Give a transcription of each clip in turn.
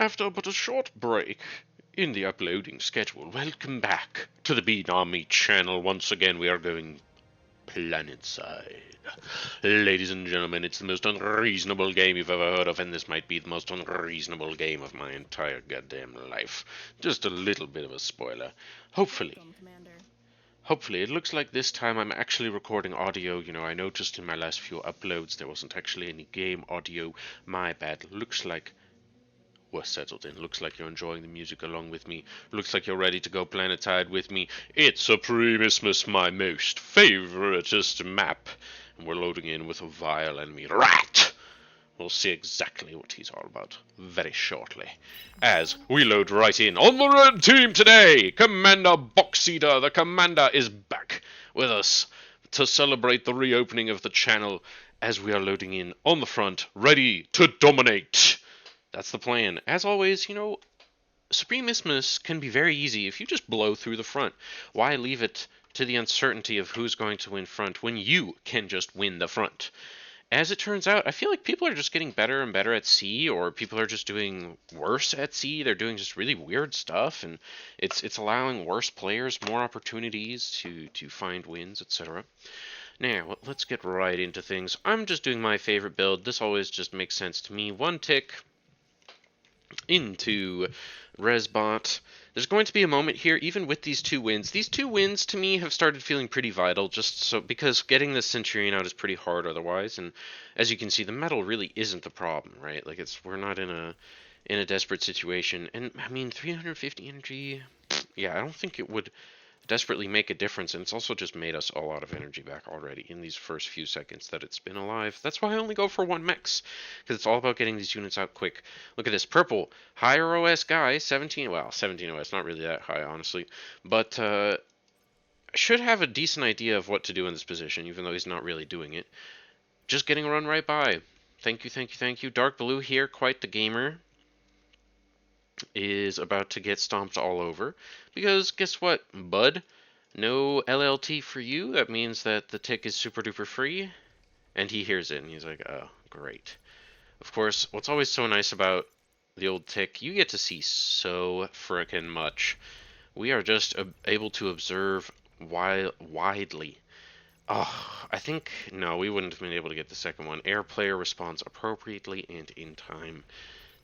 After but a short break in the uploading schedule, welcome back to the Bean Army channel. Once again, we are going planet-side. Ladies and gentlemen, it's the most unreasonable game you've ever heard of, and this might be the most unreasonable game of my entire goddamn life. Just a little bit of a spoiler. Hopefully, it looks like this time I'm actually recording audio. You know, I noticed in my last few uploads there wasn't actually any game audio. My bad. Looks like we're settled in. Looks like you're enjoying the music along with me. Looks like you're ready to go planet-side with me. It's Supreme Isthmus, my most favoritist map. And we're loading in with a vile enemy rat. We'll see exactly what he's all about very shortly. As we load right in on the red team today, Commander Boxeater. The Commander is back with us to celebrate the reopening of the channel as we are loading in on the front, ready to dominate. That's the plan. As always, you know, Supreme Isthmus can be very easy if you just blow through the front. Why leave it to the uncertainty of who's going to win front when you can just win the front? As it turns out, I feel like people are just getting better and better at sea, or people are just doing worse at sea. They're doing just really weird stuff, and it's allowing worse players more opportunities to find wins, etc. Now, let's get right into things. I'm just doing my favorite build. This always just makes sense to me. One tick into Resbot. There's going to be a moment here, even with these two wins. These two wins, to me, have started feeling pretty vital, just so because getting the Centurion out is pretty hard otherwise. And as you can see, the metal really isn't the problem, right? Like, we're not in a desperate situation. And I mean, 350 energy. Yeah, I don't think it would desperately make a difference, and it's also just made us a lot of energy back already in these first few seconds that it's been alive. That's why I only go for one mechs, because it's all about getting these units out quick. Look at this purple higher OS guy, 17 OS, not really that high honestly, but should have a decent idea of what to do in this position, even though he's not really doing it. Just getting run right by. Thank you. Dark Blue here, quite the gamer, is about to get stomped all over, because guess what, bud? No LLT for you. That means that the tick is super duper free, and he hears it and he's like, oh, great. Of course, what's always so nice about the old tick, you get to see so frickin' much. We are just able to observe widely. Oh, I think, no, we wouldn't have been able to get the second one. Air player responds appropriately and in time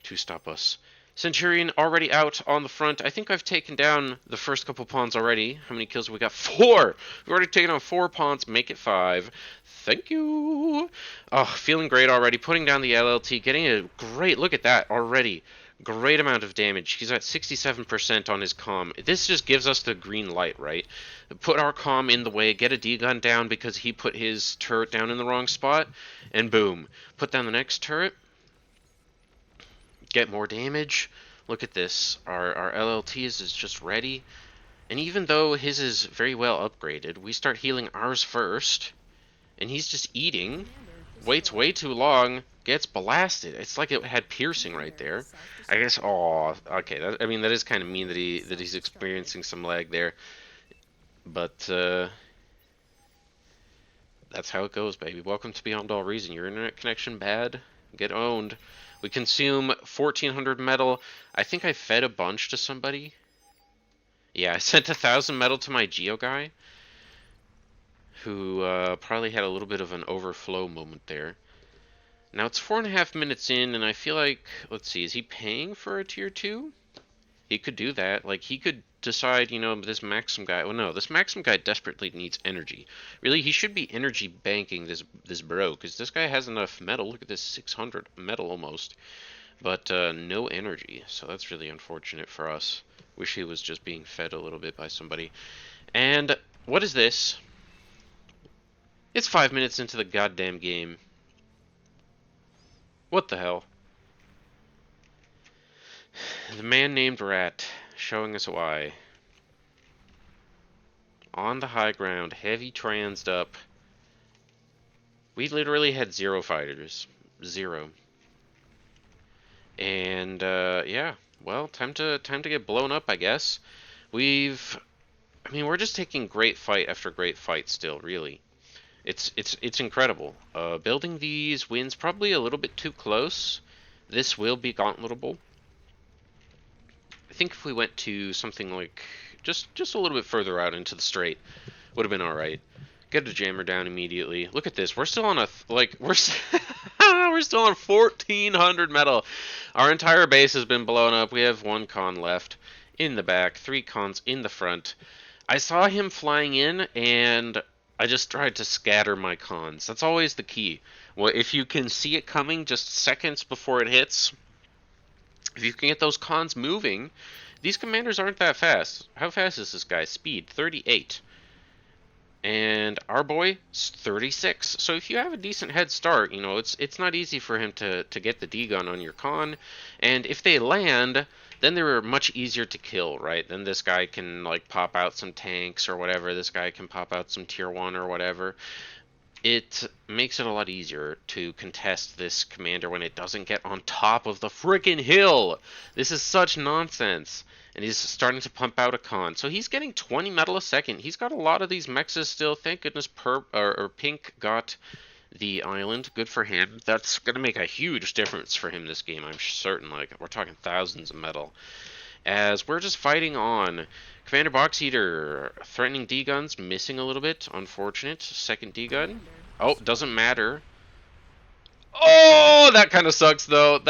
to stop us. Centurion already out on the front. I think I've taken down the first couple pawns already. How many kills have we got? 4! We've already taken down 4 pawns. Make it 5. Thank you! Oh, feeling great already. Putting down the LLT. Getting a great... Look at that already. Great amount of damage. He's at 67% on his comm. This just gives us the green light, right? Put our comm in the way. Get a D-gun down because he put his turret down in the wrong spot. And boom. Put down the next turret. Get more damage. Look at this. Our LLTs is just ready. And even though his is very well upgraded, we start healing ours first. And he's just eating. Waits way too long. Gets blasted. It's like it had piercing right there. I guess, oh, okay. I mean, that is kind of mean that he's experiencing some lag there. But, that's how it goes, baby. Welcome to Beyond All Reason. Your internet connection bad? Get owned. We consume 1,400 metal. I think I fed a bunch to somebody. Yeah, I sent 1,000 metal to my Geo guy, who probably had a little bit of an overflow moment there. Now it's 4.5 minutes in, and I feel like, let's see, is he paying for a tier 2? He could do that. Like, he could decide, you know, this Maxim guy... Well, no, this Maxim guy desperately needs energy. Really, he should be energy banking this bro, because this guy has enough metal. Look at this, 600 metal almost. But no energy, so that's really unfortunate for us. Wish he was just being fed a little bit by somebody. And what is this? It's 5 minutes into the goddamn game. What the hell? The man named Rat, showing us why. On the high ground, heavy transed up. We literally had 0 fighters. 0. And, yeah. Well, time to get blown up, I guess. I mean, we're just taking great fight after great fight still, really. It's incredible. Building these wins probably a little bit too close. This will be gauntletable. think if we went to something like just a little bit further out into the strait, would have been all right. Get a jammer down immediately. Look at this. We're still on we're we're still on 1400 metal. Our entire base has been blown up. We have 1 con left in the back, 3 cons in the front. I saw him flying in, and I just tried to scatter my cons. That's always the key. Well, if you can see it coming just seconds before it hits, if you can get those cons moving, these commanders aren't that fast. How fast is this guy? Speed 38. And our boy is 36. So if you have a decent head start, you know, it's not easy for him to get the D-gun on your con. And if they land, then they're much easier to kill, right? Then this guy can, like, pop out some tanks or whatever. This guy can pop out some tier 1 or whatever. It makes it a lot easier to contest this commander when it doesn't get on top of the freaking hill. This is such nonsense. And he's starting to pump out a con. So he's getting 20 metal a second. He's got a lot of these mexes still. Thank goodness Pink got the island. Good for him. That's going to make a huge difference for him this game, I'm certain. Like, we're talking thousands of metal. As we're just fighting on. Commander Box Eater threatening D-guns, missing a little bit. Unfortunate. Second D-gun. Oh, doesn't matter. Oh, that kind of sucks, though.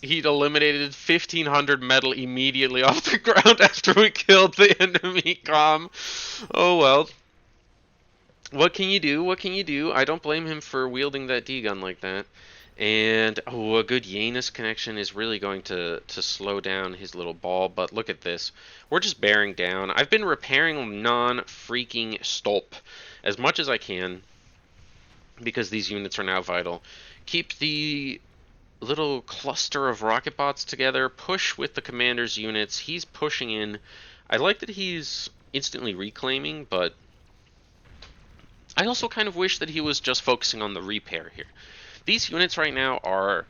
He eliminated 1,500 metal immediately off the ground after we killed the enemy comm. Oh, well. What can you do? What can you do? I don't blame him for wielding that D-gun like that. And, oh, a good Janus connection is really going to slow down his little ball. But look at this. We're just bearing down. I've been repairing non-freaking stolp as much as I can, because these units are now vital. Keep the little cluster of rocket bots together. Push with the commander's units. He's pushing in. I like that he's instantly reclaiming, but I also kind of wish that he was just focusing on the repair here. These units right now are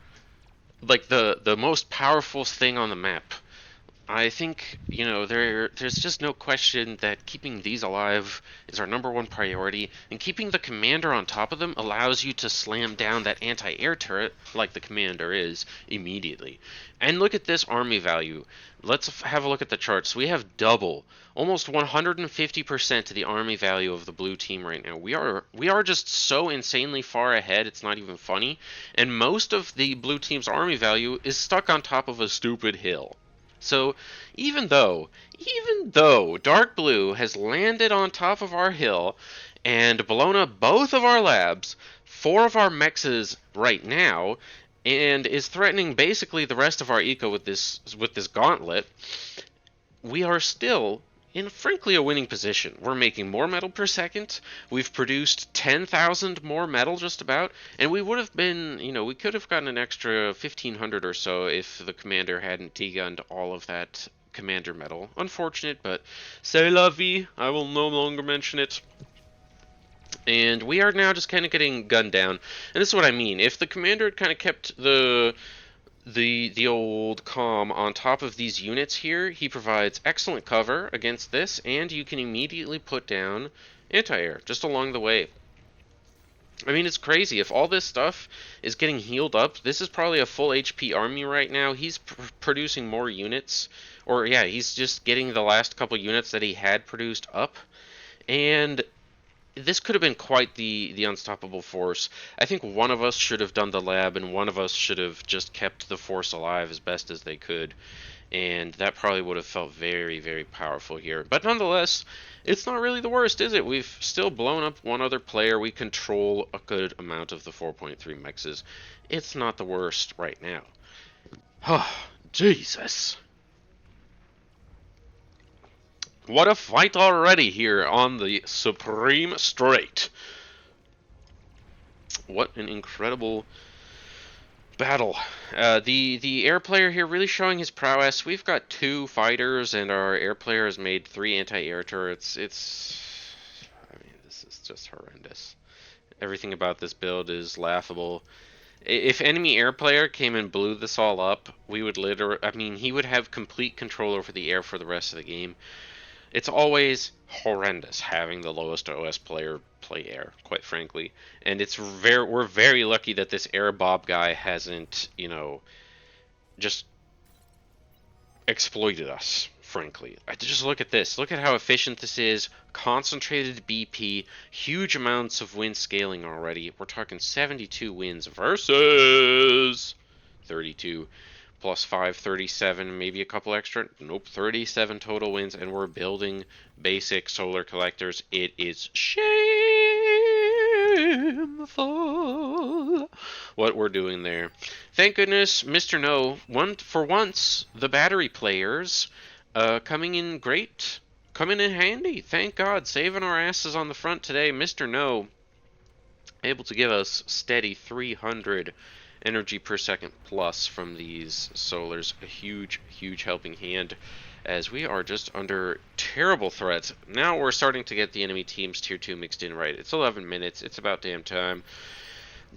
like the most powerful thing on the map. I think, you know, there's just no question that keeping these alive is our #1 priority, and keeping the commander on top of them allows you to slam down that anti-air turret, like the commander is, immediately. And look at this army value. Let's have a look at the charts. We have double, almost 150% to the army value of the blue team right now. We are just so insanely far ahead, it's not even funny. And most of the blue team's army value is stuck on top of a stupid hill. So even though Dark Blue has landed on top of our hill and blown up both of our labs, 4 of our mexes right now, and is threatening basically the rest of our eco with this gauntlet, we are still in, frankly, a winning position. We're making more metal per second. We've produced 10,000 more metal just about, and we would have been, you know, we could have gotten an extra 1,500 or so if the commander hadn't degunned all of that commander metal. Unfortunate, but c'est la vie. I will no longer mention it. And we are now just kind of getting gunned down. And this is what I mean. If the commander had kind of kept the old comm on top of these units here, he provides excellent cover against this, and you can immediately put down anti-air just along the way. I mean, it's crazy. If all this stuff is getting healed up, this is probably a full HP army right now. He's producing more units, or yeah, he's just getting the last couple units that he had produced up, and this could have been quite the unstoppable force. I think one of us should have done the lab, and one of us should have just kept the force alive as best as they could. And that probably would have felt very, very powerful here. But nonetheless, it's not really the worst, is it? We've still blown up one other player. We control a good amount of the 4.3 mexes. It's not the worst right now. Oh, Jesus. What a fight already here on the Supreme Strait. What an incredible battle. The air player here really showing his prowess. We've got 2 fighters, and our air player has made 3 anti-air turrets. I mean, this is just horrendous. Everything about this build is laughable. If enemy air player came and blew this all up, we would he would have complete control over the air for the rest of the game. It's always horrendous having the lowest OS player play air, quite frankly. And we're very lucky that this air Bob guy hasn't, you know, just exploited us, frankly. Just look at this. Look at how efficient this is. Concentrated BP, huge amounts of wind scaling already. We're talking 72 winds versus 32 plus 5, 37, maybe a couple extra. Nope, 37 total winds, and we're building basic solar collectors. It is shameful what we're doing there. Thank goodness, Mr. No, for once, the battery players coming in great, coming in handy. Thank God, saving our asses on the front today. Mr. No, able to give us steady 300 energy per second plus from these solars. A huge, huge helping hand, as we are just under terrible threat. Now we're starting to get the enemy team's tier 2 mixed in right. It's 11 minutes. It's about damn time.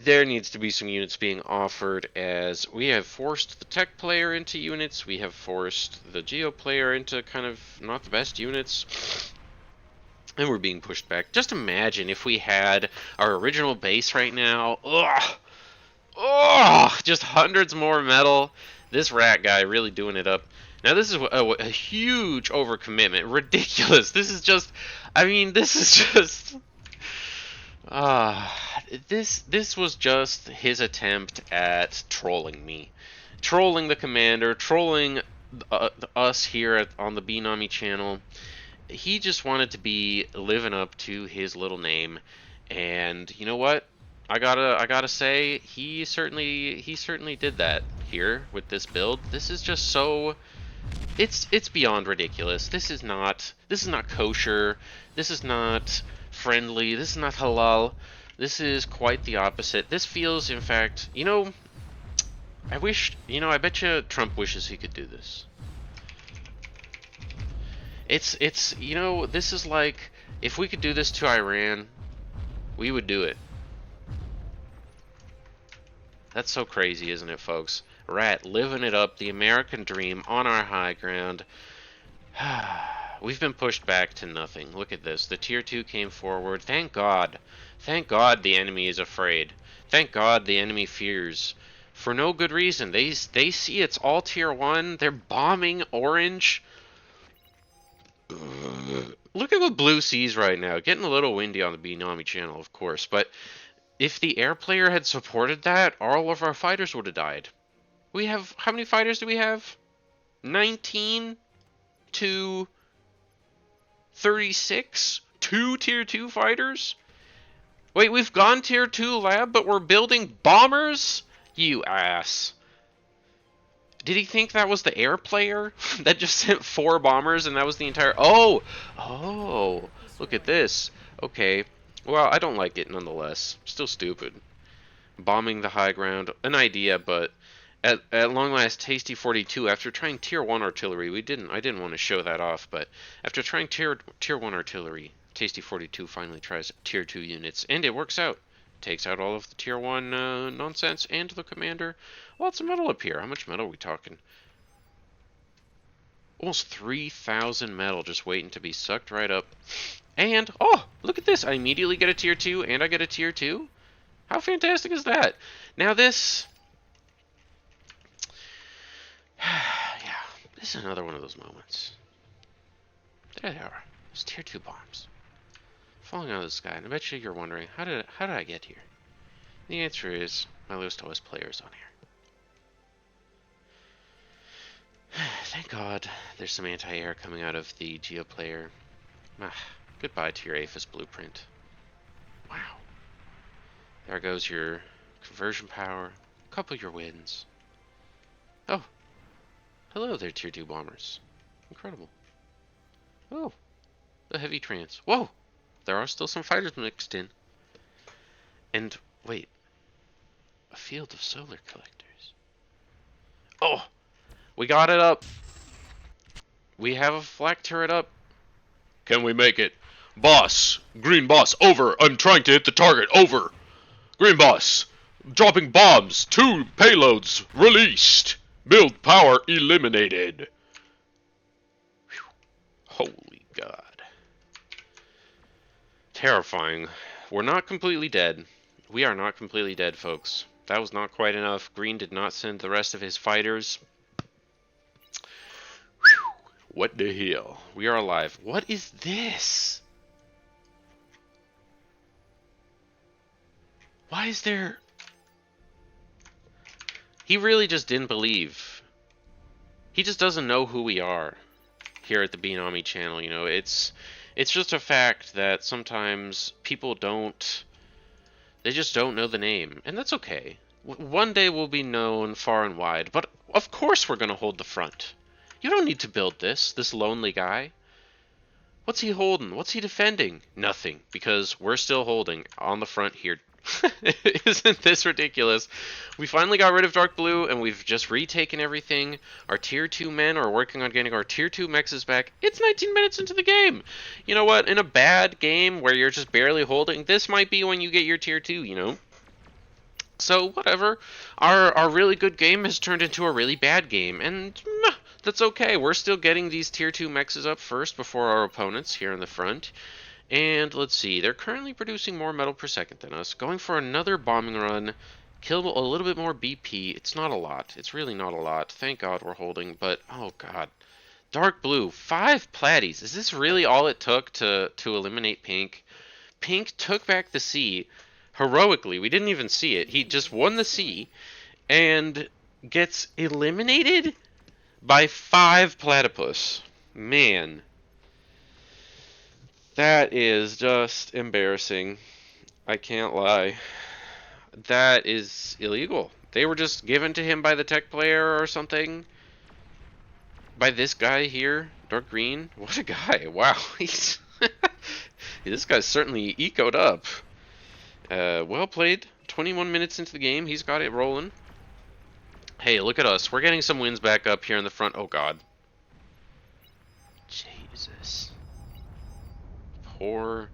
There needs to be some units being offered, as we have forced the tech player into units. We have forced the geo player into kind of not the best units. And we're being pushed back. Just imagine if we had our original base right now. Ugh! Oh, just hundreds more metal. This rat guy really doing it up. Now this is a huge overcommitment. Ridiculous. This is just, I mean, this is just, this was just his attempt at trolling me. Trolling the commander, trolling us here on the Bnami channel. He just wanted to be living up to his little name, and you know what? I gotta say, he certainly did that here with this build. This is just so, it's beyond ridiculous. This is not kosher. This is not friendly. This is not halal. This is quite the opposite. This feels, in fact, you know, I bet you Trump wishes he could do this. It's you know, this is like, if we could do this to Iran, we would do it. That's so crazy, isn't it, folks? Rat living it up, the American dream on our high ground. We've been pushed back to nothing. Look at this. The tier 2 came forward. Thank God. Thank God the enemy is afraid. Thank God the enemy fears. For no good reason. They see it's all tier 1. They're bombing orange. Look at what blue sees right now. Getting a little windy on the Bnami channel, of course, but if the air player had supported that, all of our fighters would have died. We have, how many fighters do we have? 19 to 36? 2 tier 2 fighters? Wait, we've gone tier 2 lab, but we're building bombers? You ass. Did he think that was the air player that just sent 4 bombers and that was the entire... Oh! Oh! Look at this. Okay. Well, I don't like it nonetheless. Still stupid. Bombing the high ground. An idea, but at long last, Tasty 42, after trying tier 1 artillery, I didn't want to show that off, but after trying tier 1 artillery, Tasty 42 finally tries tier 2 units, and it works out. Takes out all of the tier 1 nonsense and the commander. Lots of metal up here. How much metal are we talking? Almost 3,000 metal just waiting to be sucked right up. And, oh, look at this. I immediately get a tier 2 and I get a tier 2. How fantastic is that? Now this... yeah, this is another one of those moments. There they are. Those tier 2 bombs. Falling out of the sky. And I bet you're wondering, how did I get here? The answer is, my lowest OS players on here. Thank God there's some anti-air coming out of the Geo player. Goodbye to your APHIS blueprint. Wow. There goes your conversion power, a couple of your wins. Oh. Hello there, tier 2 bombers. Incredible. Oh. The heavy trans. Whoa! There are still some fighters mixed in. And, wait. A field of solar collectors. Oh! We got it up. We have a flak turret up. Can we make it? Boss! Green boss, over! I'm trying to hit the target, over! Green boss! Dropping bombs! 2 payloads released! Build power eliminated! Whew. Holy God. Terrifying. We're not completely dead. We are not completely dead, folks. That was not quite enough. Green did not send the rest of his fighters. What the hell? We are alive. What is this? Why is there... He really just didn't believe. He just doesn't know who we are here at the Beanami channel, you know. It's just a fact that sometimes people don't... They just don't know the name, and that's okay. One day we'll be known far and wide, but of course we're going to hold the front. You don't need to build this lonely guy. What's he holding? What's he defending? Nothing, because we're still holding on the front here. Isn't this ridiculous? We finally got rid of Dark Blue, and we've just retaken everything. Our Tier 2 men are working on getting our Tier 2 mexes back. It's 19 minutes into the game! You know what? In a bad game where you're just barely holding, this might be when you get your Tier 2, you know? So, whatever. Our really good game has turned into a really bad game, and that's okay. We're still getting these Tier 2 mexes up first before our opponents here in the front. And let's see, they're currently producing more metal per second than us. Going for another bombing run, kill a little bit more BP. It's not a lot. It's really not a lot. Thank God we're holding, but oh God. Dark Blue, 5 platties. Is this really all it took to eliminate Pink? Pink took back the C heroically. We didn't even see it. He just won the C and gets eliminated by 5 platypus. Man. That is just embarrassing. I can't lie. That is illegal. They were just given to him by the tech player or something. By this guy here, Dark Green. What a guy. Wow. He's this guy's certainly ecoed up. Well played. 21 minutes into the game. He's got it rolling. Hey, look at us. We're getting some wins back up here in the front. Oh, God. Jesus. Poor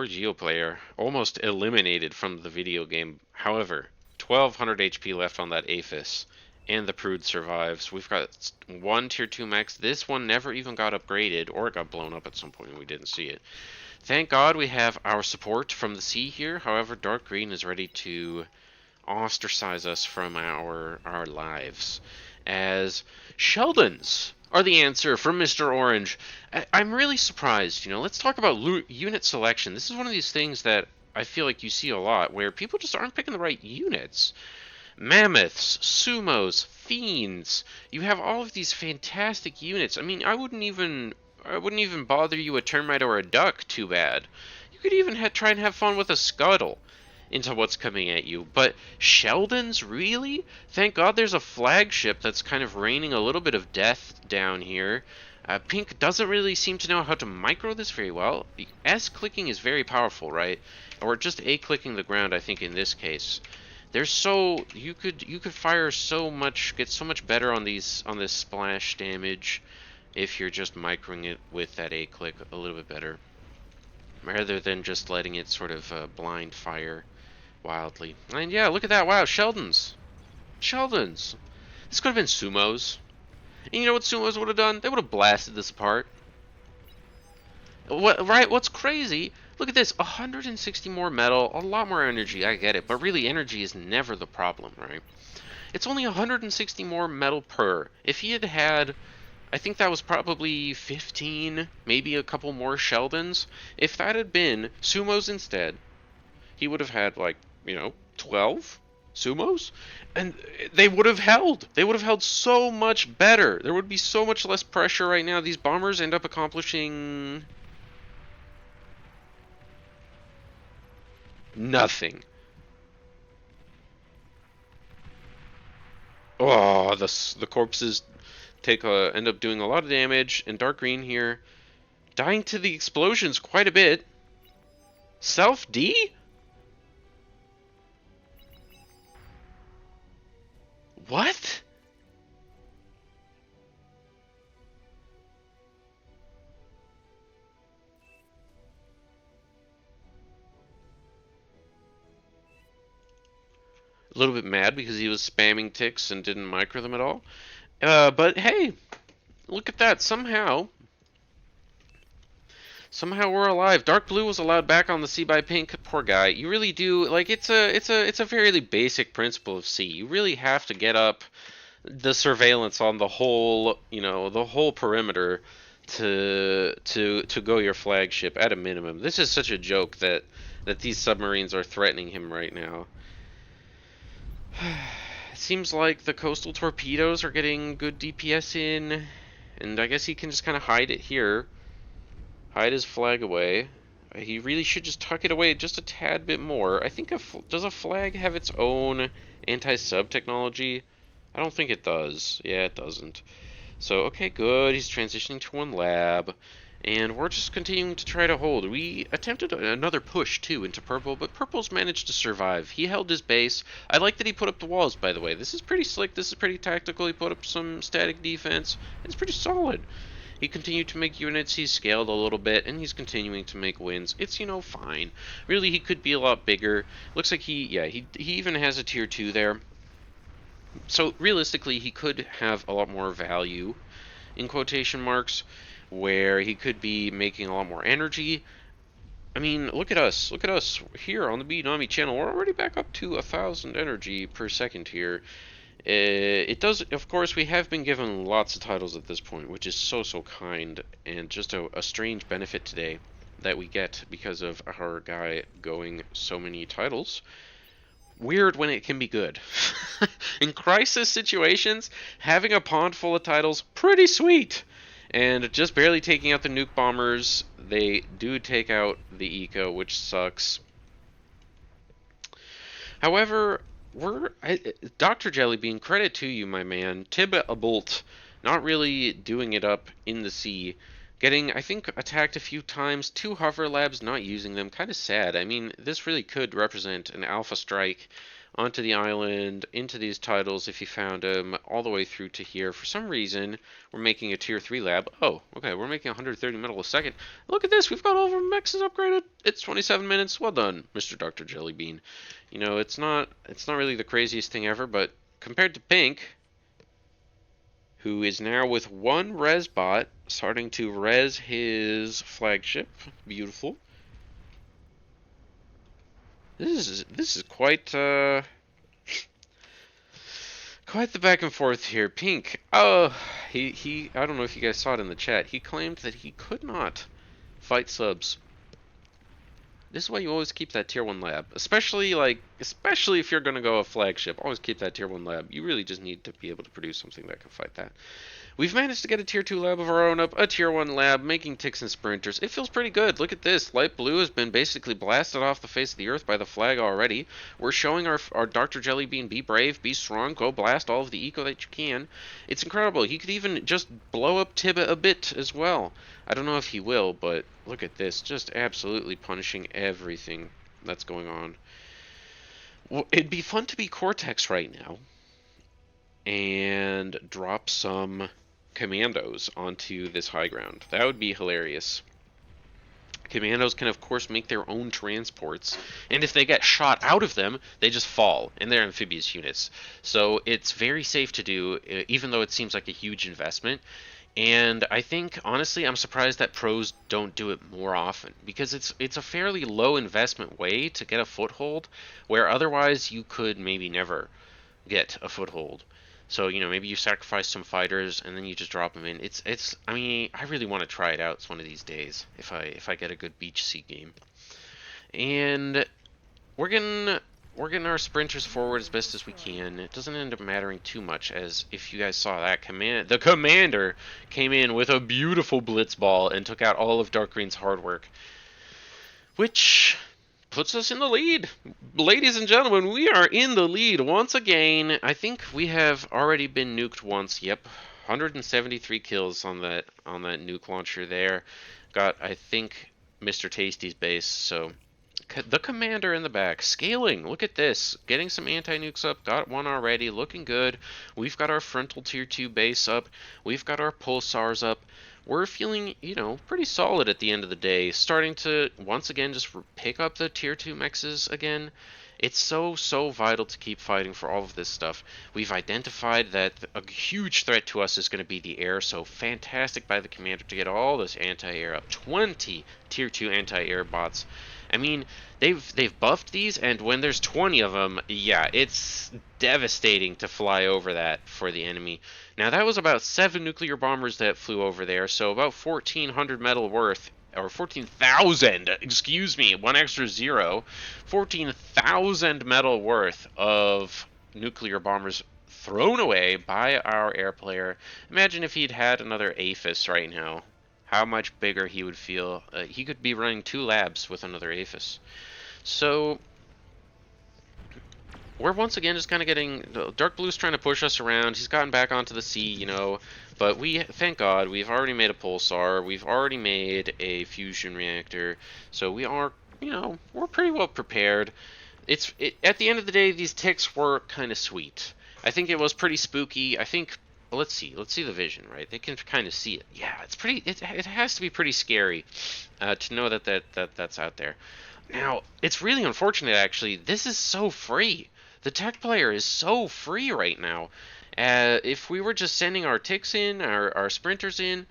Geo player, almost eliminated from the video game. However, 1200 HP left on that Aphis, and the Prude survives. We've got 1 Tier 2 max. This one never even got upgraded, or it got blown up at some point and we didn't see it. Thank God we have our support from the sea here. However, Dark Green is ready to ostracize us from our lives, as Sheldons are the answer from Mr. Orange. I'm really surprised, you know. Let's talk about unit selection. This is one of these things that I feel like you see a lot, where people just aren't picking the right units. Mammoths, sumos, fiends. You have all of these fantastic units. I mean, I wouldn't even bother you a termite or a duck too bad. You could even try and have fun with a scuttle into what's coming at you. But Sheldons, really? Thank God there's a flagship that's kind of raining a little bit of death down here. Pink doesn't really seem to know how to micro this very well. S clicking is very powerful, right? Or just A clicking the ground, I think, in this case. There's so you could fire so much, get so much better on this splash damage if you're just microing it with that A click a little bit better, rather than just letting it sort of blind fire wildly. And yeah, look at that. Wow, Sheldons. This could have been sumos. And you know what sumos would have done? They would have blasted this apart. Right? What's crazy? Look at this. 160 more metal, a lot more energy. I get it, but really, energy is never the problem, right? It's only 160 more metal per. If he had, I think that was probably 15, maybe a couple more Sheldons. If that had been sumos instead, he would have had, like, 12 sumos, and they would have held. They would have held so much better. There would be so much less pressure right now. These bombers end up accomplishing nothing. Oh, the corpses end up doing a lot of damage, and Dark Green here dying to the explosions quite a bit. Self D? What? A little bit mad because he was spamming ticks and didn't micro them at all. But hey, look at that. Somehow we're alive. Dark Blue was allowed back on the C by Pink. Poor guy. You really do, like, it's a fairly basic principle of C. You really have to get up the surveillance on the whole, the whole perimeter to go your flagship at a minimum. This is such a joke that these submarines are threatening him right now. It seems like the coastal torpedoes are getting good DPS in, and I guess he can just kind of hide it here. Hide his flag away. He really should just tuck it away just a tad bit more. I think does a flag have its own anti-sub technology? I don't think it does. Yeah, it doesn't. So, okay, good. He's transitioning to one lab. And we're just continuing to try to hold. We attempted another push, too, into Purple, but Purple's managed to survive. He held his base. I like that he put up the walls, by the way. This is pretty slick. This is pretty tactical. He put up some static defense. It's pretty solid. He continued to make units. He's scaled a little bit, and he's continuing to make wins. It's, fine. Really, he could be a lot bigger. Looks like he even has a tier 2 there. So, realistically, he could have a lot more value, in quotation marks, where he could be making a lot more energy. I mean, look at us. Look at us here on the Beanami channel. We're already back up to 1,000 energy per second here. It does, of course, we have been given lots of titles at this point, which is so kind, and just a strange benefit today that we get because of our guy going so many titles. Weird when it can be good. In crisis situations, having a pond full of titles, pretty sweet. And just barely taking out the nuke bombers. They do take out the eco, which sucks. However, Dr. Jellybean, credit to you, my man. Tibet a Bolt, not really doing it up in the sea. Getting, I think, attacked a few times. 2 hover labs, not using them. Kind of sad. I mean, this really could represent an alpha strike onto the island, into these titles if you found them, all the way through to here. For some reason, we're making a tier 3 lab. Oh, okay, we're making 130 metal a second. Look at this, we've got all of our mechs upgraded. It's 27 minutes. Well done, Mr. Dr. Jellybean. It's not really the craziest thing ever, but compared to Pink, who is now with 1 res bot, starting to res his flagship. Beautiful. This is quite quite the back and forth here. Pink, he I don't know if you guys saw it in the chat. He claimed that he could not fight subs. This is why you always keep that tier 1 lab, especially if you're gonna go a flagship. Always keep that tier 1 lab. You really just need to be able to produce something that can fight that. We've managed to get a tier 2 lab of our own up, a tier 1 lab, making ticks and sprinters. It feels pretty good. Look at this. Light blue has been basically blasted off the face of the earth by the flag already. We're showing our Dr. Jellybean, be brave, be strong, go blast all of the eco that you can. It's incredible. He could even just blow up Tibet a bit as well. I don't know if he will, but look at this. Just absolutely punishing everything that's going on. Well, it'd be fun to be Cortex right now and drop some commandos onto this high ground. That would be hilarious. Commandos can, of course, make their own transports, and if they get shot out of them, they just fall, and they're amphibious units. So it's very safe to do, even though it seems like a huge investment. And I think, honestly, I'm surprised that pros don't do it more often, because it's a fairly low investment way to get a foothold, where otherwise you could maybe never get a foothold. So, maybe you sacrifice some fighters and then you just drop them in. I mean, I really want to try it out one of these days if I get a good beach sea game. And we're getting our sprinters forward as best as we can. It doesn't end up mattering too much, as if you guys saw that, the commander came in with a beautiful blitz ball and took out all of Dark Green's hard work, which puts us in the lead. Ladies and gentlemen, we are in the lead once again. I think we have already been nuked once. Yep, 173 kills on that nuke launcher there. Got, I think, Mr. Tasty's base. So the commander in the back scaling. Look at this, getting some anti-nukes up. Got one already, looking good. We've got our frontal tier 2 base up. We've got our pulsars up. We're feeling, pretty solid at the end of the day. Starting to, once again, just pick up the tier 2 mexes again. It's so vital to keep fighting for all of this stuff. We've identified that a huge threat to us is going to be the air, so fantastic by the commander to get all this anti-air up. 20 tier 2 anti-air bots. I mean, they've buffed these, and when there's 20 of them, yeah, it's devastating to fly over that for the enemy. Now, that was about 7 nuclear bombers that flew over there, so about 1,400 metal worth, or 14,000, excuse me, one extra zero, 14,000 metal worth of nuclear bombers thrown away by our air player. Imagine if he'd had another APHIS right now. How much bigger he would feel. He could be running 2 labs with another APHIS. So, we're once again just kind of getting... Dark Blue's trying to push us around. He's gotten back onto the sea, you know. But we, thank God, we've already made a pulsar. We've already made a fusion reactor. So we are, you know, we're pretty well prepared. At the end of the day, these ticks were kind of sweet. I think it was pretty spooky. I think... Let's see the vision, right? They can kind of see it. Yeah, it's pretty. It has to be pretty scary to know that's out there. Now, it's really unfortunate, actually. This is so free. The tech player is so free right now. If we were just sending our ticks in, our sprinters in,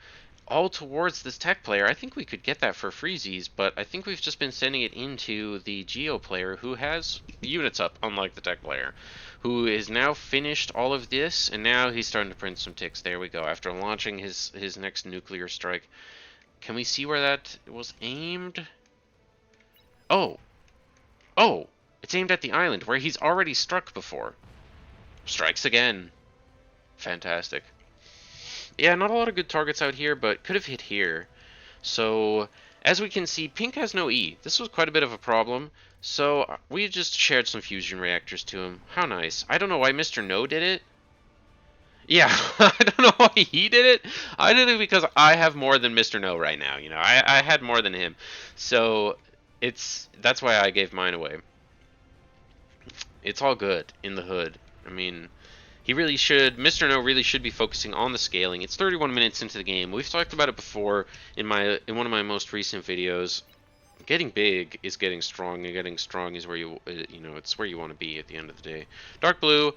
all towards this tech player, I think we could get that for freezies, but I think we've just been sending it into the Geo player, who has units up, unlike the tech player, who is now finished all of this, and now he's starting to print some ticks. There we go, after launching his next nuclear strike. Can we see where that was aimed? Oh, it's aimed at the island, where he's already struck before. Strikes again. Fantastic. Yeah, not a lot of good targets out here, but could have hit here. So, as we can see, Pink has no E. This was quite a bit of a problem. So, we just shared some fusion reactors to him. How nice. I don't know why Mr. No did it. Yeah, I don't know why he did it. I did it because I have more than Mr. No right now. You know, I had more than him. So, that's why I gave mine away. It's all good in the hood. I mean... Mr. No really should be focusing on the scaling. It's 31 minutes into the game. We've talked about it before in one of my most recent videos. Getting big is getting strong, and getting strong is where it's where you want to be at the end of the day. Dark Blue,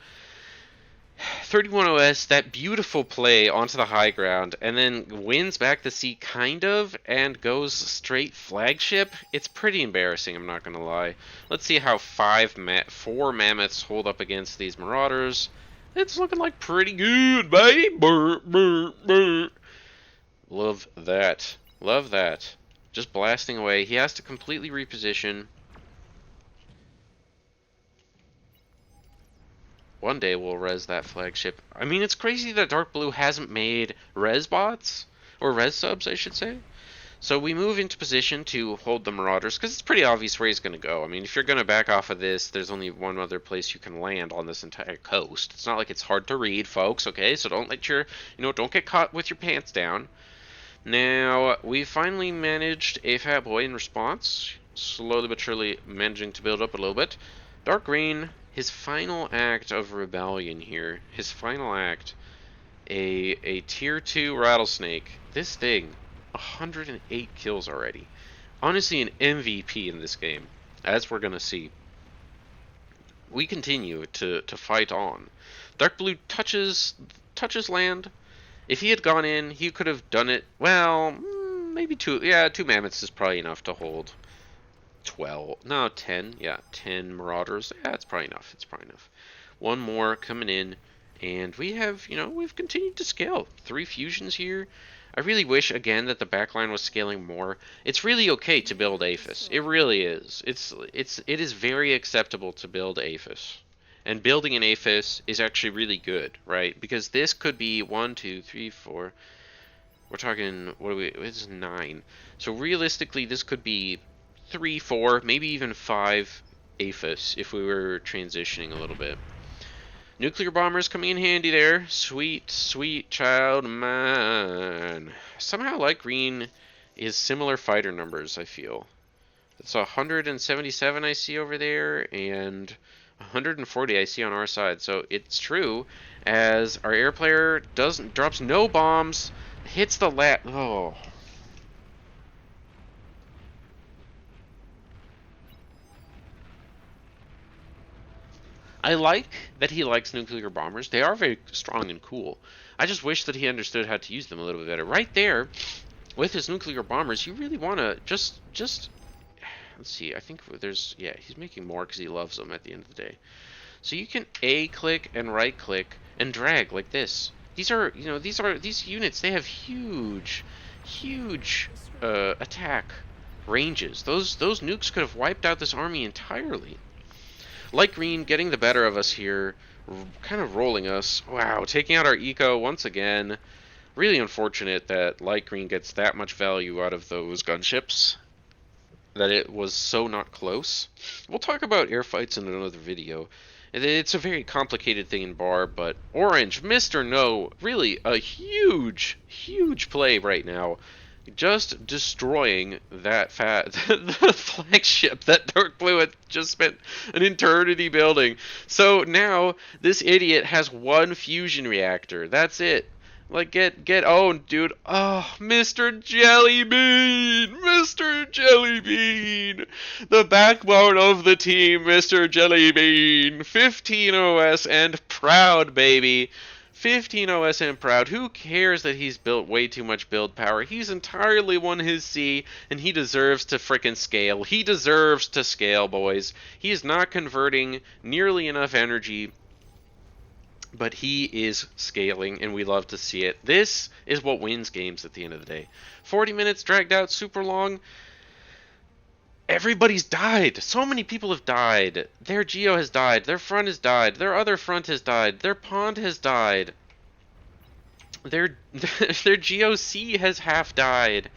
31 OS, that beautiful play onto the high ground, and then wins back the sea kind of, and goes straight flagship. It's pretty embarrassing, I'm not gonna lie. Let's see how 4 mammoths hold up against these marauders. It's looking like pretty good, baby. Burr, burr, burr. Love that. Love that. Just blasting away. He has to completely reposition. One day we'll res that flagship. I mean, it's crazy that Dark Blue hasn't made res bots. Or res subs, I should say. So we move into position to hold the marauders, because it's pretty obvious where he's going to go. I mean, if you're going to back off of this, there's only one other place you can land on this entire coast. It's not like it's hard to read, folks, okay? So don't let don't get caught with your pants down. Now, we finally managed a Fat Boy in response. Slowly but surely managing to build up a little bit. Dark Green, his final act of rebellion here. His final act. A tier 2 rattlesnake. This thing... 108 kills already. Honestly, an MVP in this game, as we're gonna see. We continue to fight on. Dark Blue touches land. If he had gone in, he could have done it. Well, maybe 2. Yeah, 2 mammoths is probably enough to hold 12. No, 10. Yeah, 10 marauders. Yeah, it's probably enough. It's probably enough. One more coming in, and we have, we've continued to scale. 3 fusions here. I really wish, again, that the backline was scaling more. It's really okay to build APHIS. It really is. It is very acceptable to build APHIS. And building an APHIS is actually really good, right? Because this could be 1, 2, 3, 4. We're talking, this is 9. So realistically, this could be 3, 4, maybe even 5 APHIS if we were transitioning a little bit. Nuclear bombers coming in handy there. Sweet, sweet child of mine. Somehow light green is similar fighter numbers, I feel. It's 177 I see over there, and 140 I see on our side. So it's true, as our air player drops no bombs, hits the oh. I like that he likes nuclear bombers. They are very strong and cool. I just wish that he understood how to use them a little bit better. Right there, with his nuclear bombers, you really want to just let's see, I think there's, yeah, he's making more because he loves them at the end of the day. So you can A-click and right-click and drag like this. These are, you know, these units, they have huge attack ranges. Those nukes could have wiped out this army entirely. Light green getting the better of us here, kind of rolling us. Wow, taking out our eco once again. Really unfortunate that light green gets that much value out of those gunships, that it was so not close. We'll talk about air fights in another video. It's a very complicated thing in bar, but orange, Mr. No, really a huge play right now. Just destroying that the flagship that Dark Blue had just spent an eternity building. So now this idiot has one fusion reactor. That's it. Like, get owned, dude. Oh, Mr. Jellybean! Mr. Jellybean! The backbone of the team, Mr. Jellybean! 15 OS and proud, baby! 15 OS and proud. Who cares that he's built way too much build power? He's entirely won his C, and he deserves to frickin' scale. He deserves to scale, boys. He is not converting nearly enough energy, but he is scaling, and we love to see it. This is what wins games at the end of the day. 40 minutes dragged out super long. Everybody's died. So many people have died. Their geo has died. Their front has died. Their other front has died. Their pond has died. Their GOC has half died.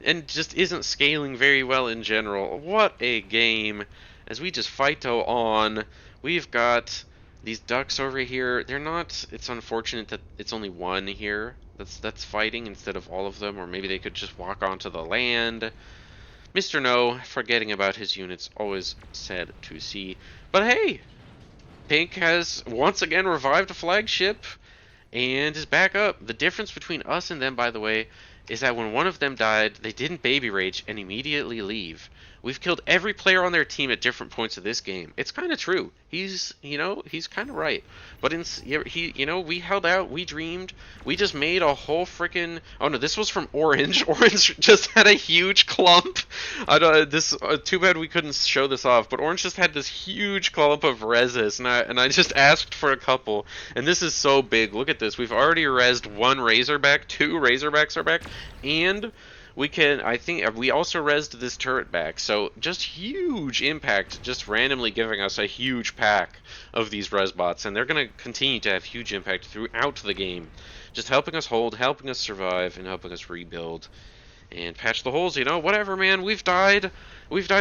And just isn't scaling very well in general. What a game. As we just fight on. We've got these ducks over here. They're not... It's unfortunate that it's only one here that's fighting instead of all of them. Or maybe they could just walk onto the land. Mr. No, forgetting about his units, always sad to see. But hey, Pink has once again revived a flagship and is back up. The difference between us and them, by the way, is that when one of them died, they didn't baby rage and immediately leave. We've killed every player on their team at different points of this game. It's kind of true. He's kind of right. But we held out, we dreamed, we just made a whole freaking... Oh no, this was from Orange. Orange just had a huge clump. Too bad we couldn't show this off, but Orange just had this huge clump of reses, and I just asked for a couple. And this is so big. Look at this. We've already rezzed one Razorback, 2 Razorbacks are back, and... I think we also rezzed this turret back, so just huge impact, just randomly giving us a huge pack of these Resbots, and they're going to continue to have huge impact throughout the game, just helping us hold, helping us survive, and helping us rebuild, and patch the holes, whatever, man, we've died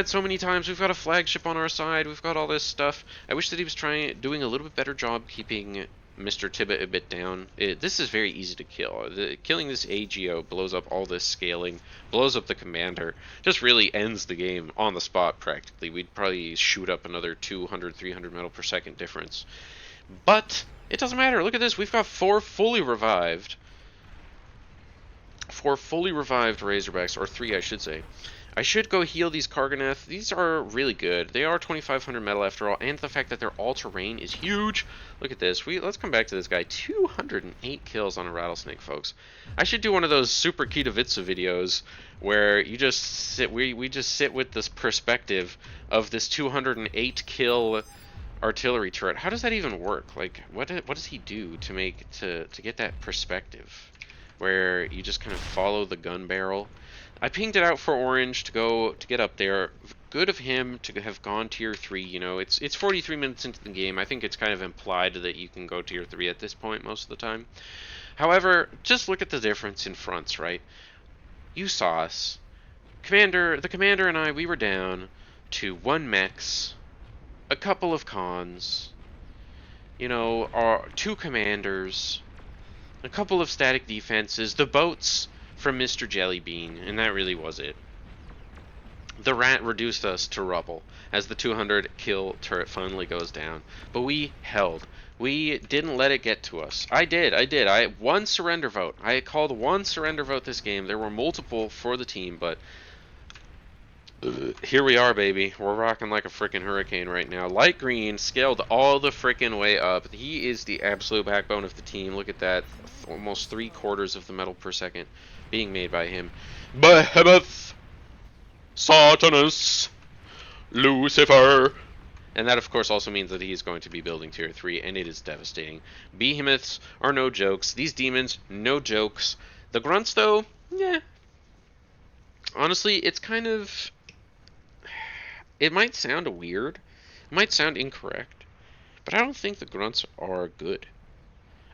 so many times, we've got a flagship on our side, we've got all this stuff. I wish that he was doing a little bit better job keeping Mr. Tibbet a bit down. This is very easy to kill. Killing this AGO blows up all this scaling, blows up the commander, just really ends the game on the spot practically. We'd probably shoot up another 200, 300 metal per second difference. But it doesn't matter. Look at this. We've got 4 fully revived. 4 fully revived Razorbacks, or 3 I should say. I should go heal these Karganath. These are really good. They are 2,500 metal after all, and the fact that they're all-terrain is huge. Look at this. Let's come back to this guy. 208 kills on a rattlesnake, folks. I should do one of those Super Kitovica videos where you just sit. We just sit with this perspective of this 208 kill artillery turret. How does that even work? Like, what does he do to get that perspective, where you just kind of follow the gun barrel? I pinged it out for Orange to get up there. Good of him to have gone tier 3, it's 43 minutes into the game. I think it's kind of implied that you can go tier 3 at this point most of the time. However, just look at the difference in fronts, right? You saw us. The commander and I, we were down to 1 mechs, a couple of cons, our 2 commanders, a couple of static defenses, the boats from Mr. Jellybean, and that really was it. The rat reduced us to rubble as the 200 kill turret finally goes down, but we held. We didn't let it get to us. I did. I had 1 surrender vote. I called 1 surrender vote this game. There were multiple for the team, but here we are, baby. We're rocking like a freaking hurricane right now. Light green scaled all the freaking way up. He is the absolute backbone of the team. Look at that. Almost 3/4 of the metal per second being made by him. Behemoth! Satanus! Lucifer! And that, of course, also means that he is going to be building tier 3, and it is devastating. Behemoths are no jokes. These demons, no jokes. The grunts, though, yeah. Honestly, it's kind of... It might sound weird. It might sound incorrect. But I don't think the grunts are good.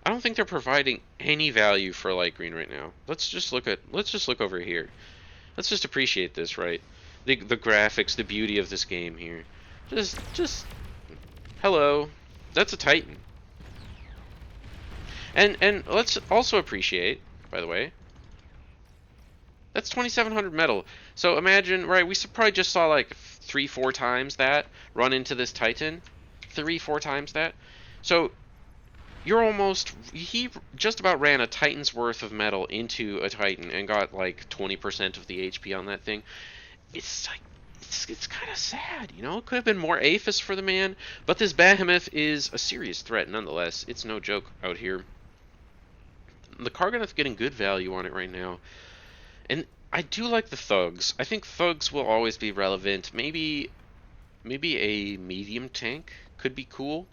I don't think they're providing any value for light green right now. Let's just look over here. Let's just appreciate this, right? The graphics, the beauty of this game here. Just hello. That's a Titan. And let's also appreciate, by the way, that's 2,700 metal. So imagine, right, we probably just saw like 3-4 times that run into this Titan. 3-4 times that. So he just about ran a Titan's worth of metal into a Titan and got like 20% of the HP on that thing. It's like, it's kind of sad, you know? It could have been more Aphis for the man, but this Behemoth is a serious threat nonetheless. It's no joke out here. The Karganath's getting good value on it right now. And I do like the Thugs. I think Thugs will always be relevant. Maybe a medium tank could be cool.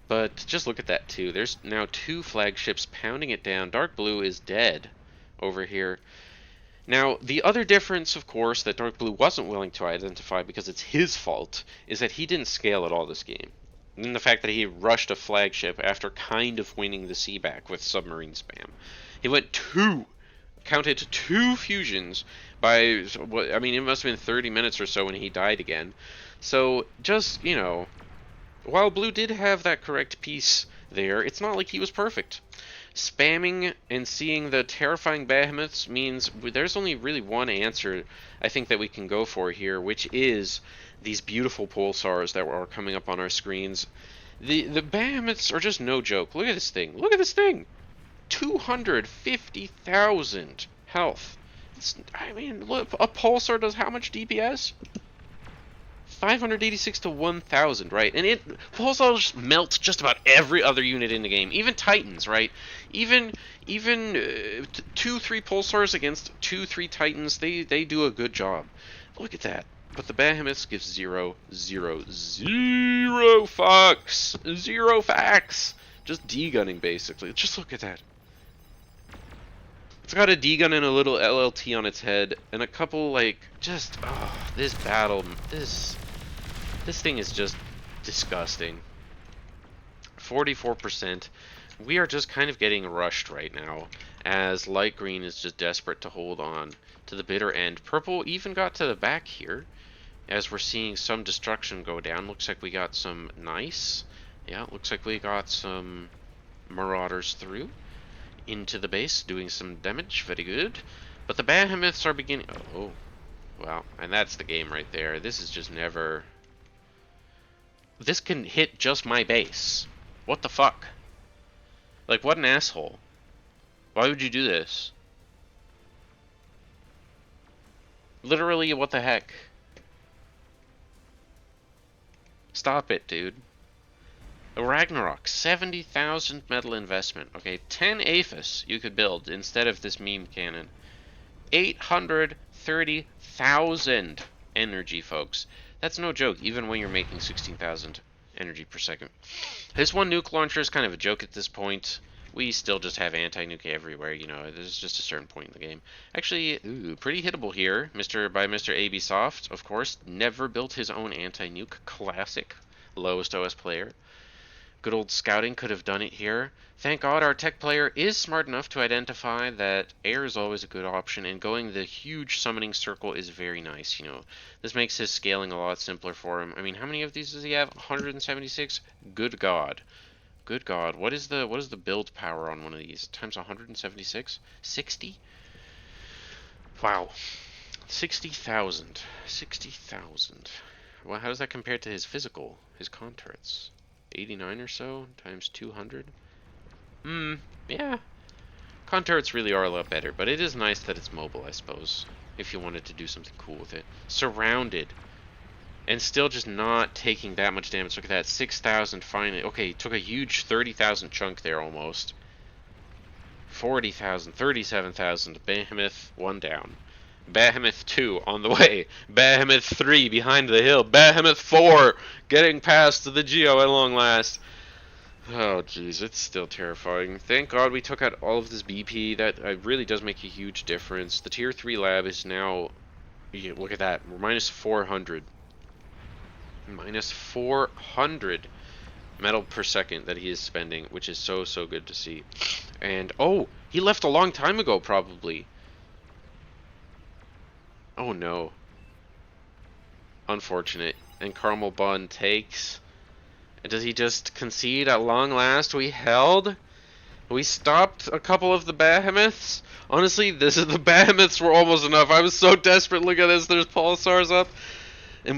But just look at that too. There's now 2 flagships pounding it down. Dark Blue is dead over here. Now, the other difference, of course, that Dark Blue wasn't willing to identify because it's his fault, is that he didn't scale at all this game. And the fact that he rushed a flagship after kind of winning the sea back with submarine spam. He went 2 fusions by, I mean, it must have been 30 minutes or so when he died again. So, just, you know, while Blue did have that correct piece there, it's not like he was perfect. Spamming and seeing the terrifying behemoths means there's only really one answer I think that we can go for here, which is these beautiful pulsars that are coming up on our screens. The behemoths are just no joke. Look at this thing. Look at this thing. 250,000 health. I mean, look, a pulsar does how much DPS? 586 to 1,000, right? And pulsars melt just about every other unit in the game, even Titans, right? Even 2-3 pulsars against 2-3 Titans, they do a good job. Look at that. But the Behemoths give 0 fucks. 0 facts. Just D-gunning, basically. Just look at that. It's got a D-gun and a little LLT on its head, and a couple, like, just, oh, this battle, this thing is just disgusting. 44%. We are just kind of getting rushed right now, as light green is just desperate to hold on to the bitter end. Purple even got to the back here, as we're seeing some destruction go down. Looks like we got some nice. Yeah, looks like we got some marauders through into the base, doing some damage. Very good. But the behemoths are beginning... Oh, well, and that's the game right there. This is just never... This can hit just my base. What the fuck? Like, what an asshole. Why would you do this? Literally, what the heck? Stop it, dude. A Ragnarok, 70,000 metal investment. Okay, 10 Aphis you could build instead of this meme cannon. 830,000 energy, folks. That's no joke, even when you're making 16,000 energy per second. His one nuke launcher is kind of a joke at this point. We still just have anti-nuke everywhere, you know. There's just a certain point in the game. Actually, ooh, pretty hittable here. By Mr. AB Soft, of course. Never built his own anti-nuke. Classic. Lowest OS player. Good old scouting could have done it here. Thank God our tech player is smart enough to identify that air is always a good option, and going the huge summoning circle is very nice, you know. This makes his scaling a lot simpler for him. I mean, how many of these does he have? 176? Good God. Good God. What is the build power on one of these? Times 176? 60? Wow. 60,000. 60,000. Well, how does that compare to his physical? His con turrets? 89 or so times 200. Yeah. Con turrets really are a lot better, but it is nice that it's mobile, I suppose, if you wanted to do something cool with it. Surrounded. And still just not taking that much damage. Look at that, 6,000 finally. Okay, took a huge 30,000 chunk there almost. 40,000, 37,000. Behemoth, one down. Behemoth 2 on the way. Behemoth 3 behind the hill. Behemoth 4 getting past the Geo at long last. Oh, jeez, it's still terrifying. Thank God we took out all of this BP. That really does make a huge difference. The Tier 3 lab is now... Yeah, look at that. We're minus 400. Minus 400 metal per second that he is spending, which is so, so good to see. And, oh, he left a long time ago, probably. Oh, no. Unfortunate. And Caramel Bun takes... Does he just concede at long last? We held? We stopped a couple of the behemoths? Honestly, the behemoths were almost enough. I was so desperate. Look at this. There's pulsars up.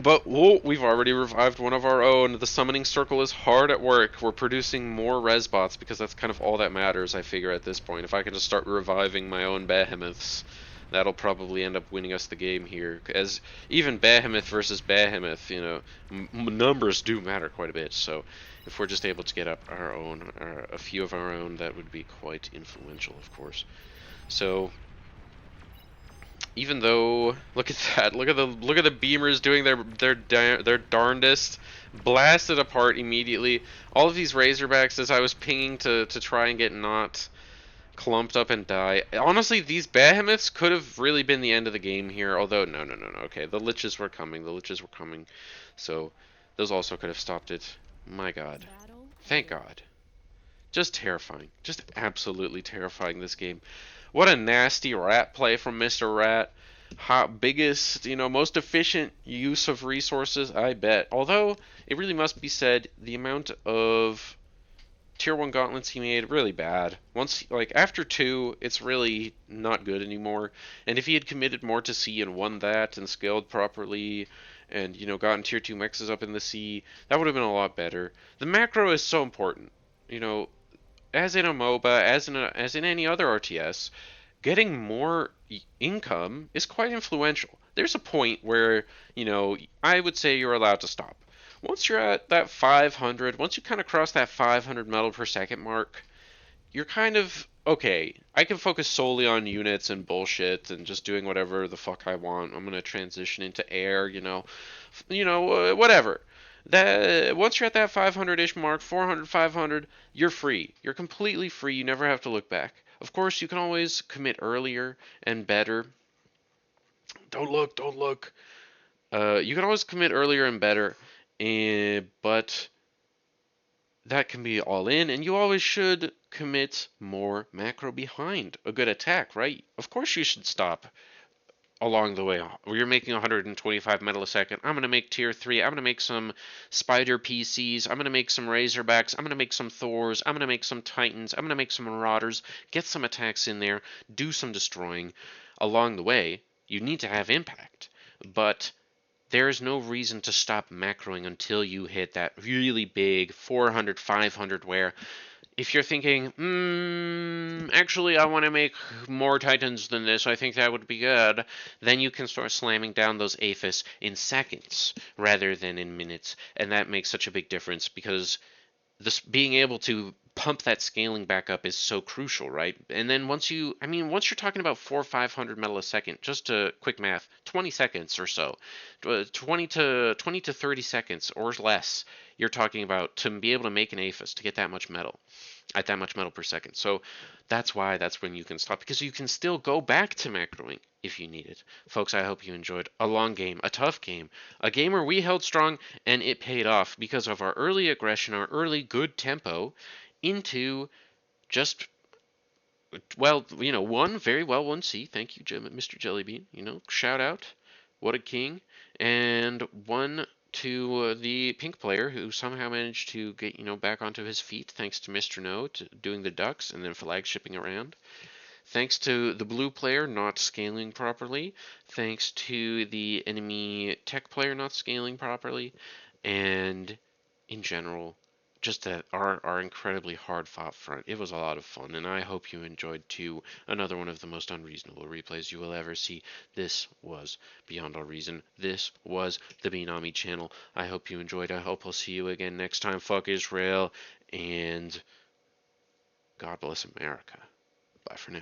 But we've already revived one of our own. The summoning circle is hard at work. We're producing more resbots because that's kind of all that matters, I figure, at this point. If I can just start reviving my own behemoths, that'll probably end up winning us the game here. As even behemoth versus behemoth, you know, numbers do matter quite a bit. So if we're just able to get up our own, a few of our own, that would be quite influential, of course. So even though, look at that, look at the beamers doing their darndest, blasted apart immediately. All of these Razorbacks, as I was pinging to try and get not clumped up and die. Honestly, these behemoths could have really been the end of the game here. Although no. Okay, the liches were coming. So those also could have stopped it. My God, thank God. Just terrifying. Just absolutely terrifying, this game. What a nasty rat play from Mr. Rat. Biggest, most efficient use of resources, I bet. Although, it really must be said, the amount of Tier 1 gauntlets he made, really bad. Once, after 2, it's really not good anymore. And if he had committed more to C and won that and scaled properly and, gotten Tier 2 mexes up in the sea, that would have been a lot better. The macro is so important. As in a MOBA, as in any other RTS, getting more income is quite influential. There's a point where, I would say you're allowed to stop. Once you're at that 500, once you kind of cross that 500 metal per second mark, you're kind of, okay, I can focus solely on units and bullshit and just doing whatever the fuck I want. I'm going to transition into air, whatever. That once you're at that 500-ish mark, 400, 500, you're free. You're completely free. You never have to look back. Of course, you can always commit earlier and better. Don't look. You can always commit earlier and better, but that can be all in, and you always should commit more macro behind a good attack, right? Of course you should stop along the way. You're making 125 metal a second. I'm going to make tier 3. I'm going to make some spider PCs. I'm going to make some Razorbacks. I'm going to make some Thors. I'm going to make some Titans. I'm going to make some Marauders. Get some attacks in there. Do some destroying. Along the way, you need to have impact. But there's no reason to stop macroing until you hit that really big 400, 500 where if you're thinking, actually I want to make more Titans than this, I think that would be good, then you can start slamming down those Aphis in seconds rather than in minutes. And that makes such a big difference because this being able to pump that scaling back up is so crucial, right? And then once you're talking about 400 or 500 metal a second, just to quick math, 20 seconds or so, 20 to 30 seconds or less, you're talking about to be able to make an Aphis to get that much metal, at that much metal per second. So that's when you can stop, because you can still go back to macroing if you need it. Folks, I hope you enjoyed a long game, a tough game, a game where we held strong and it paid off because of our early aggression, our early good tempo into just, well, one very well won C. Thank you, Mr. Jellybean. Shout out. What a king. And one to the pink player who somehow managed to get, back onto his feet thanks to Mr. No doing the ducks and then flag shipping around. Thanks to the blue player not scaling properly. Thanks to the enemy tech player not scaling properly. And in general, just that our incredibly hard fought front. It was a lot of fun, and I hope you enjoyed too. Another one of the most unreasonable replays you will ever see. This was Beyond All Reason. This was the Benami channel. I hope you enjoyed. I hope I'll see you again next time. Fuck Israel, and God bless America. Bye for now.